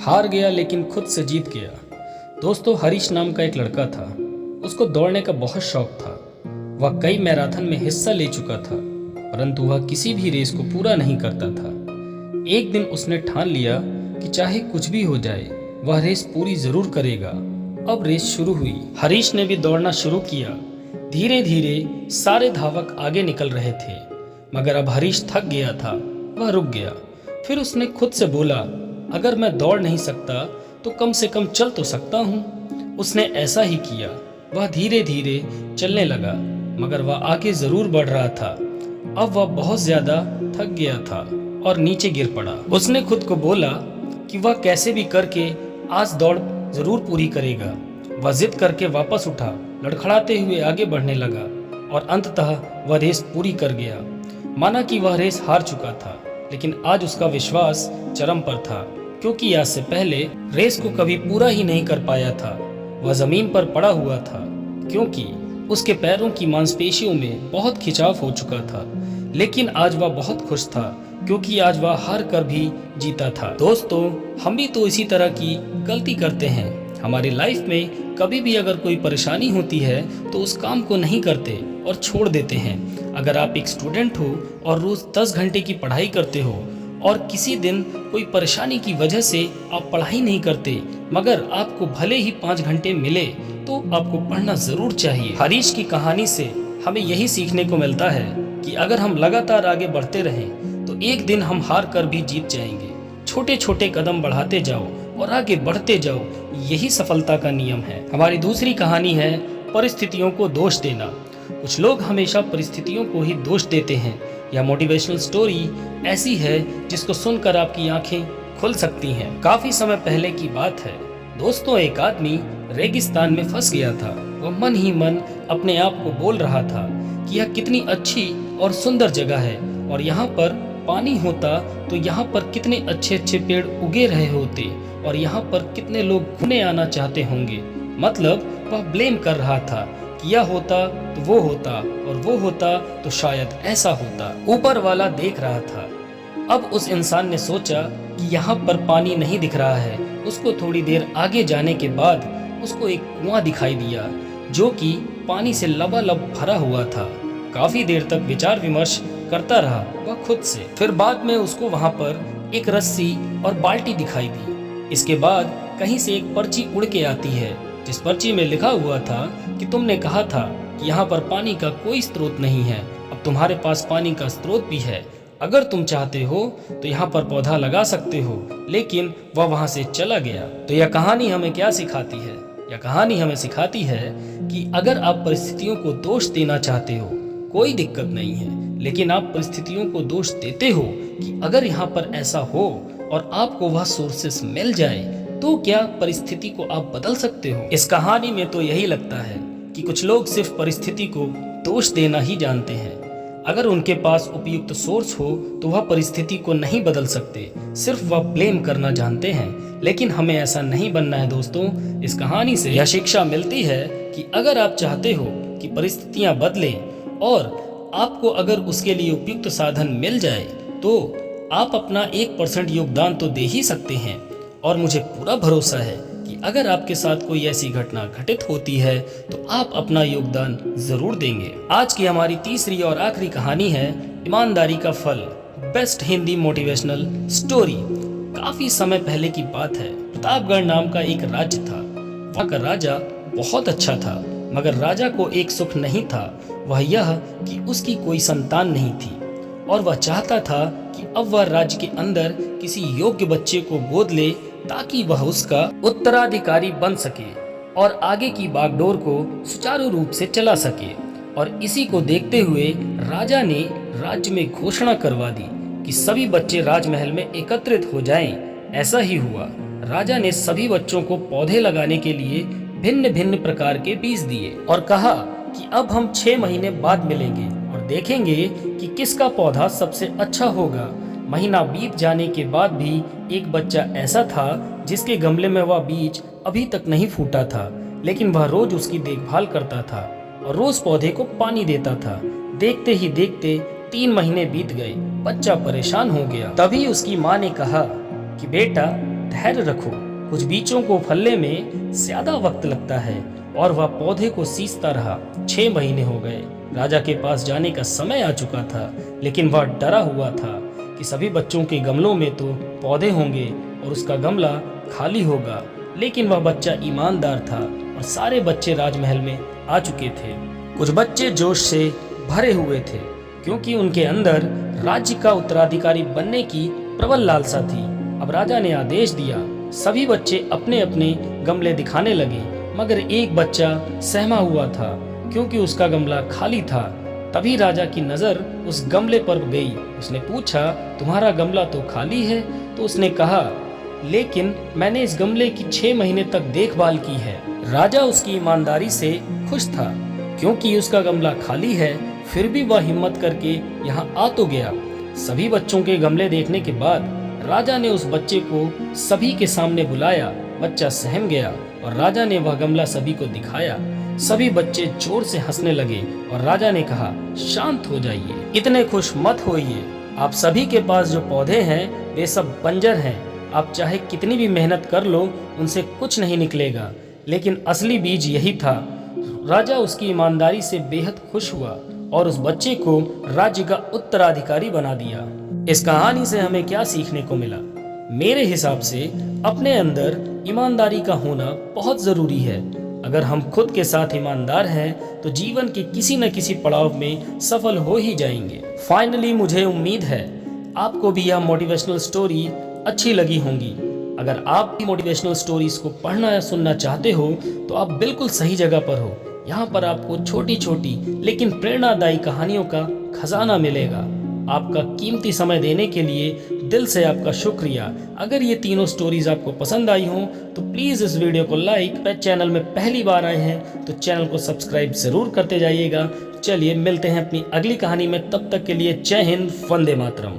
हार गया लेकिन खुद से जीत गया। दोस्तों, हरीश नाम का एक लड़का था। उसको दौड़ने का बहुत शौक था। वह कई मैराथन में हिस्सा ले चुका था, परंतु वह किसी भी रेस को पूरा नहीं करता था। एक दिन उसने ठान लिया कि चाहे कुछ भी हो जाए, वह रेस पूरी जरूर करेगा। अब रेस शुरू हुई। हरीश ने भी दौड़ना शुरू किया। धीरे धीरे सारे धावक आगे निकल रहे थे, मगर अब हरीश थक गया था। वह रुक गया। फिर उसने खुद से बोला, अगर मैं दौड़ नहीं सकता तो कम से कम चल तो सकता हूँ। उसने ऐसा ही किया। वह धीरे धीरे चलने लगा, मगर वह आगे जरूर बढ़ रहा था। अब वह बहुत ज्यादा थक गया था और नीचे गिर पड़ा। उसने खुद को बोला कि वह कैसे भी करके आज दौड़ जरूर पूरी करेगा। वह जिद करके वापस उठा, लड़खड़ाते हुए आगे बढ़ने लगा और अंततः वह रेस पूरी कर गया। माना कि वह रेस हार चुका था, लेकिन आज उसका विश्वास चरम पर था, क्योंकि आज से पहले रेस को कभी पूरा ही नहीं कर पाया था। वह जमीन पर पड़ा हुआ था, क्योंकि उसके पैरों की मांसपेशियों में बहुत खिंचाव हो चुका था। लेकिन आज वह बहुत खुश था, क्योंकि आज वह हार कर भी जीता था। दोस्तों, हम भी तो इसी तरह की गलती करते हैं। हमारी लाइफ में कभी भी अगर कोई परेशानी होती है तो उस काम को नहीं करते और छोड़ देते हैं। अगर आप एक स्टूडेंट हो और रोज 10 घंटे की पढ़ाई करते हो और किसी दिन कोई परेशानी की वजह से आप पढ़ाई नहीं करते, मगर आपको भले ही 5 घंटे मिले तो आपको पढ़ना जरूर चाहिए। हरीश की कहानी से हमें यही सीखने को मिलता है कि अगर हम लगातार आगे बढ़ते रहें तो एक दिन हम हार कर भी जीत जाएंगे। छोटे छोटे कदम बढ़ाते जाओ और आगे बढ़ते जाओ, यही सफलता का नियम है। हमारी दूसरी कहानी है परिस्थितियों को दोष देना। कुछ लोग हमेशा परिस्थितियों को ही दोष देते हैं। यह मोटिवेशनल स्टोरी ऐसी है जिसको सुनकर आपकी आंखें खुल सकती हैं। काफी समय पहले की बात है दोस्तों, एक आदमी रेगिस्तान में फंस गया था। वह मन ही मन अपने आप को बोल रहा था कि यह कितनी अच्छी और सुंदर जगह है, और यहाँ पर पानी होता तो यहाँ पर कितने अच्छे अच्छे पेड़ उगे रहे होते, और यहाँ पर कितने लोग घूमने आना चाहते होंगे। मतलब वह ब्लेम कर रहा था कि यह होता तो वो होता, और वो होता तो शायद ऐसा होता। ऊपर वाला देख रहा था। अब उस इंसान ने सोचा कि यहाँ पर पानी नहीं दिख रहा है। उसको थोड़ी देर आगे जाने के बाद उसको एक कुआं दिखाई दिया, जो कि पानी से लबालब भरा हुआ था। काफी देर तक विचार विमर्श करता रहा वह खुद से। फिर बाद में उसको वहां पर एक रस्सी और बाल्टी दिखाई दी। इसके बाद कहीं से एक पर्ची उड़ के आती है, जिस पर्ची में लिखा हुआ था कि तुमने कहा था कि यहाँ पर पानी का कोई स्रोत नहीं है, अब तुम्हारे पास पानी का स्रोत भी है। अगर तुम चाहते हो तो यहाँ पर पौधा लगा सकते हो। लेकिन वह वहां से चला गया। तो यह कहानी हमें क्या सिखाती है? यह कहानी हमें सिखाती है कि अगर आप परिस्थितियों को दोष देना चाहते हो, कोई दिक्कत नहीं है, लेकिन आप परिस्थितियों को दोष देते हो कि अगर यहाँ पर ऐसा हो और आपको वह सोर्सेस मिल जाए तो क्या परिस्थिति को आप बदल सकते हो? इस कहानी में तो यही लगता है कि कुछ लोग सिर्फ परिस्थिति को दोष देना ही जानते हैं। अगर उनके पास उपयुक्त सोर्स हो तो वह परिस्थिति को नहीं बदल सकते, सिर्फ वह ब्लेम करना जानते हैं। लेकिन हमें ऐसा नहीं बनना है दोस्तों। इस कहानी से यह शिक्षा मिलती है कि अगर आप चाहते हो कि परिस्थितियां बदलें और आपको अगर उसके लिए उपयुक्त साधन मिल जाए तो आप अपना 1% योगदान तो दे ही सकते हैं। और मुझे पूरा भरोसा है कि अगर आपके साथ कोई ऐसी घटना घटित होती है तो आप अपना योगदान जरूर देंगे। आज की हमारी तीसरी और आखिरी कहानी है ईमानदारी का फल, बेस्ट हिंदी मोटिवेशनल स्टोरी। काफी समय पहले की बात है। प्रतापगढ़ नाम का एक राज्य था। वहाँ का राजा बहुत अच्छा था, मगर राजा को एक सुख नहीं था, वह यह कि उसकी कोई संतान नहीं थी। और वह चाहता था कि अब वह राज्य के अंदर किसी योग्य बच्चे को गोद ले, ताकि वह उसका उत्तराधिकारी बन सके और आगे की बागडोर को सुचारू रूप से चला सके। और इसी को देखते हुए राजा ने राज्य में घोषणा करवा दी कि सभी बच्चे राजमहल में एकत्रित हो जाएं। ऐसा ही हुआ। राजा ने सभी बच्चों को पौधे लगाने के लिए भिन्न भिन्न प्रकार के बीज दिए और कहा कि अब हम 6 महीने बाद मिलेंगे और देखेंगे कि किसका पौधा सबसे अच्छा होगा। महीना बीत जाने के बाद भी एक बच्चा ऐसा था जिसके गमले में वह बीज अभी तक नहीं फूटा था, लेकिन वह रोज उसकी देखभाल करता था और रोज पौधे को पानी देता था। देखते ही देखते 3 महीने बीत गए। बच्चा परेशान हो गया। तभी उसकी माँ ने कहा कि बेटा धैर्य रखो, कुछ बीजों को फलने में ज्यादा वक्त लगता है। और वह पौधे को सींचता रहा। 6 महीने हो गए। राजा के पास जाने का समय आ चुका था, लेकिन वह डरा हुआ था कि सभी बच्चों के गमलों में तो पौधे होंगे और उसका गमला खाली होगा। लेकिन वह बच्चा ईमानदार था और सारे बच्चे राजमहल में आ चुके थे। कुछ बच्चे जोश से भरे हुए थे, क्योंकि उनके अंदर राज्य का उत्तराधिकारी बनने की प्रबल लालसा थी। अब राजा ने आदेश दिया, सभी बच्चे अपने अपने गमले दिखाने लगे, मगर एक बच्चा सहमा हुआ था, क्योंकि उसका गमला खाली था। तभी राजा की नजर उस गमले पर गई। उसने पूछा, तुम्हारा गमला तो खाली है? तो उसने कहा, लेकिन मैंने इस गमले की 6 महीने तक देखभाल की है। राजा उसकी ईमानदारी से खुश था, क्योंकि उसका गमला खाली है, फिर भी वह हिम्मत करके यहाँ आ तो गया। सभी बच्चों के गमले देखने के बाद राजा ने उस बच्चे को सभी के सामने बुलाया। बच्चा सहम गया और राजा ने वह गमला सभी को दिखाया। सभी बच्चे जोर से हंसने लगे और राजा ने कहा, शांत हो जाइए, इतने खुश मत होइए। आप सभी के पास जो पौधे हैं वे सब बंजर हैं। आप चाहे कितनी भी मेहनत कर लो, उनसे कुछ नहीं निकलेगा। लेकिन असली बीज यही था। राजा उसकी ईमानदारी से बेहद खुश हुआ और उस बच्चे को राज्य का उत्तराधिकारी बना दिया। इस कहानी से हमें क्या सीखने को मिला? मेरे हिसाब से अपने अंदर ईमानदारी का होना बहुत जरूरी है। अगर हम खुद के साथ ईमानदार हैं तो जीवन के किसी न किसी पड़ाव में सफल हो ही जाएंगे। फाइनली मुझे उम्मीद है आपको भी यह मोटिवेशनल स्टोरी अच्छी लगी होंगी। अगर आप भी मोटिवेशनल स्टोरीज को पढ़ना या सुनना चाहते हो तो आप बिल्कुल सही जगह पर हो। यहाँ पर आपको छोटी छोटी लेकिन प्रेरणादायी कहानियों का खजाना मिलेगा। आपका कीमती समय देने के लिए दिल से आपका शुक्रिया। अगर ये तीनों स्टोरीज आपको पसंद आई हो तो प्लीज़ इस वीडियो को लाइक, चैनल में पहली बार आए हैं तो चैनल को सब्सक्राइब जरूर करते जाइएगा। चलिए मिलते हैं अपनी अगली कहानी में, तब तक के लिए जय हिंद, वंदे मातरम।